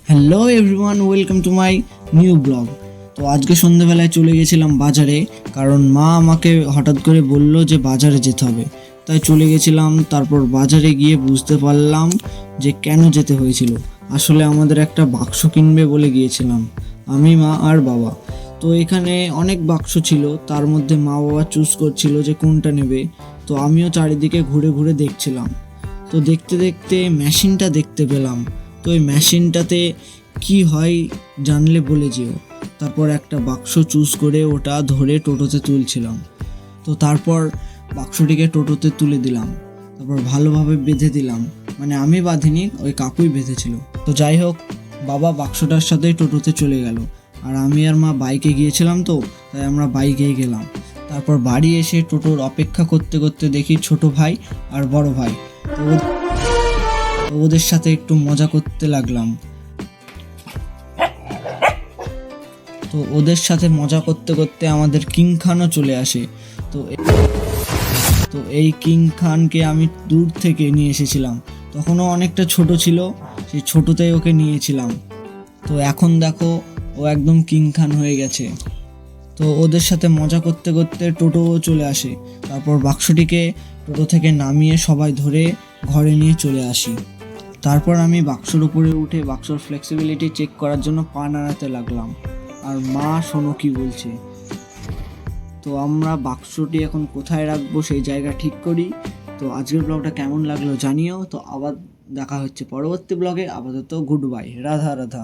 Hello everyone, welcome to my new blog. তো আজকে সন্ধ্যেবেলায় চলে গেছিলাম বাজারে, কারণ মা আমাকে হঠাৎ করে বলল যে বাজারে যেতে হবে, তাই চলে গেছিলাম। তারপর বাজারে গিয়ে বুঝতে পারলাম যে কেন যেতে হয়েছিল। আসলে আমাদের একটা বাক্স কিনবে বলে গিয়েছিলাম আমি, মা আর বাবা। তো এখানে অনেক বাক্স ছিল, তার মধ্যে মা বাবা চুজ করছিল যে কোনটা নেবে। তো আমিও চারিদিকে ঘুরে ঘুরে দেখছিলাম। তো দেখতে দেখতে মেশিনটা দেখতে পেলাম। তো এই মেশিনটাতে কি হয় জানলে বলে যেও। তারপর একটা বাক্স চুজ করে ওটা ধরে টোটোতে তুলছিলাম। তো তারপর বাক্সটিকে টোটোতে তুলে দিলাম, তারপর ভালোভাবে বেঁধে দিলাম। মানে আমি বাঁধিনি, ওই কাকুই বেঁধেছিল। তো যাই হোক, বাবা বাক্সটার সাথেই টোটোতে চলে গেল, আর আমি আর মা বাইকে গিয়েছিলাম, তো তাই আমরা বাইকেই গেলাম। তারপর বাড়ি এসে টোটোর অপেক্ষা করতে করতে দেখি ছোট ভাই আর বড় ভাই। তো ওদের সাথে একটু মজা করতে লাগলাম। তো ওদের সাথে মজা করতে করতে আমাদের কিং খানও চলে আসে। তো তো এই কিং খানকে আমি দূর থেকে নিয়ে এসেছিলাম, তখনও অনেকটা ছোট ছিল, সেই ছোটতেই ওকে নিয়েছিলাম। তো এখন দেখো ও একদম কিং খান হয়ে গেছে। তো ওদের সাথে মজা করতে করতে টোটোও চলে আসে। তারপর বাক্সটিকে টোটো থেকে নামিয়ে সবাই ধরে ঘরে নিয়ে চলে আসি। তারপর আমি বাক্সর উপরে উঠে বাক্সর ফ্লেক্সিবিলিটি চেক করার জন্য পা নাড়াতে লাগলাম, আর মা শোনো কি বলছে। তো আমরা বাক্সটি এখন কোথায় রাখবো সেই জায়গা ঠিক করি। তো আজকের ব্লগটা কেমন লাগলো জানিও। তো আবার দেখা হচ্ছে পরবর্তী ব্লগে। আপাতত গুড বাই, রাধা রাধা।